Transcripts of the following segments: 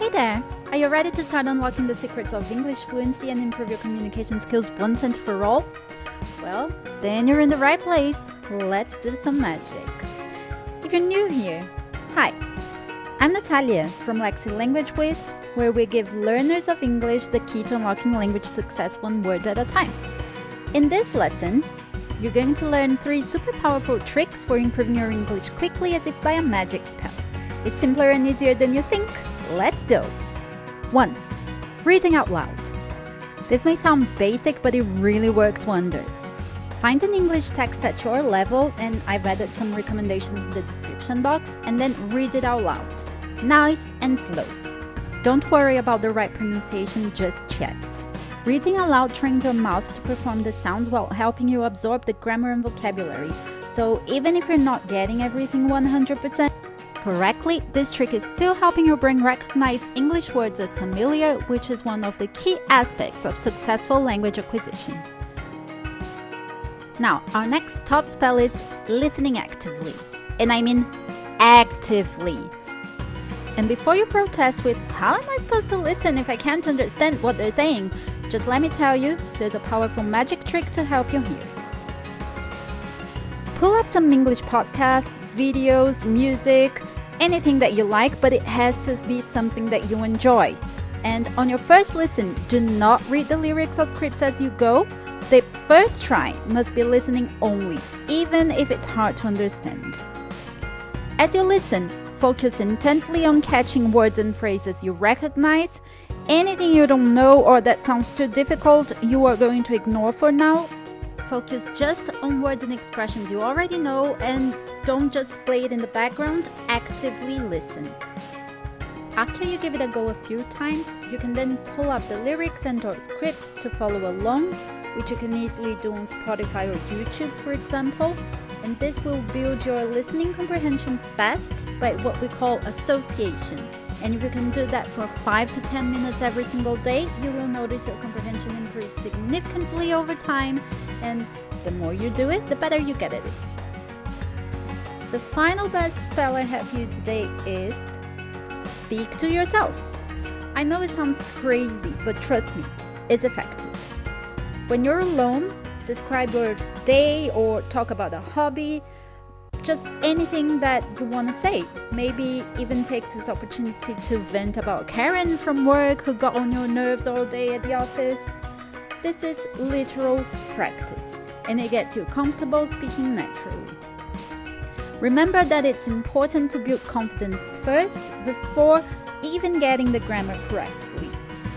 Hey there! Are you ready to start unlocking the secrets of English fluency and improve your communication skills once and for all? Well, then you're in the right place. Let's do some magic. If you're new here, hi! I'm Natalia from Lexi Language Wiz, where we give learners of English the key to unlocking language success one word at a time. In this lesson, you're going to learn 3 super powerful tricks for improving your English quickly as if by a magic spell. It's simpler and easier than you think. Let's go! 1. Reading out loud. This may sound basic, but it really works wonders. Find an English text at your level, and I've added some recommendations in the description box, and then read it out loud. Nice and slow. Don't worry about the right pronunciation just yet. Reading aloud trains your mouth to perform the sounds while helping you absorb the grammar and vocabulary. So even if you're not getting everything 100% correctly, this trick is still helping your brain recognize English words as familiar, which is one of the key aspects of successful language acquisition. Now, our next top spell is listening actively. And I mean actively. And before you protest with, how am I supposed to listen if I can't understand what they're saying? Just let me tell you, there's a powerful magic trick to help you here. Pull up some English podcasts, videos, music, anything that you like, but it has to be something that you enjoy. And on your first listen, do not read the lyrics or scripts as you go. The first try must be listening only, even if it's hard to understand. As you listen, focus intently on catching words and phrases you recognize. Anything you don't know or that sounds too difficult, you are going to ignore for now. Focus just on words and expressions you already know, and don't just play it in the background, actively listen. After you give it a go a few times, you can then pull up the lyrics and or scripts to follow along, which you can easily do on Spotify or YouTube, for example. And this will build your listening comprehension fast by what we call association. And if you can do that for 5 to 10 minutes every single day, you will notice your comprehension improves significantly over time. And the more you do it, the better you get at it. The final best spell I have for you today is speak to yourself. I know it sounds crazy, but trust me, it's effective. When you're alone, describe your day or talk about a hobby, just anything that you want to say. Maybe even take this opportunity to vent about Karen from work who got on your nerves all day at the office. This is literal practice, and it gets you comfortable speaking naturally. Remember that it's important to build confidence first before even getting the grammar correctly.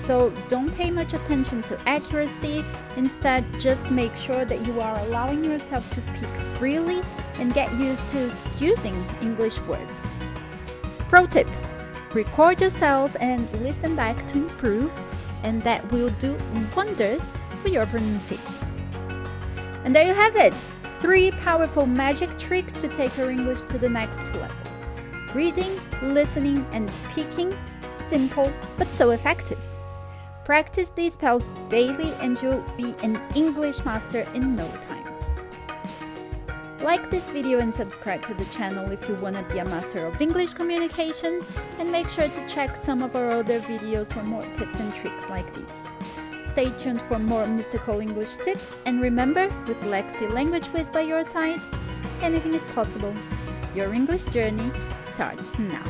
So don't pay much attention to accuracy. Instead, just make sure that you are allowing yourself to speak freely and get used to using English words. Pro tip: record yourself and listen back to improve, and that will do wonders for your pronunciation. And there you have it, 3 powerful magic tricks to take your English to the next level. Reading, listening, and speaking. Simple, but so effective. Practice these spells daily and you'll be an English master in no time. Like this video and subscribe to the channel if you want to be a master of English communication, and make sure to check some of our other videos for more tips and tricks like these. Stay tuned for more mystical English tips, and remember, with Lexi Language Wiz by your side, anything is possible. Your English journey starts now.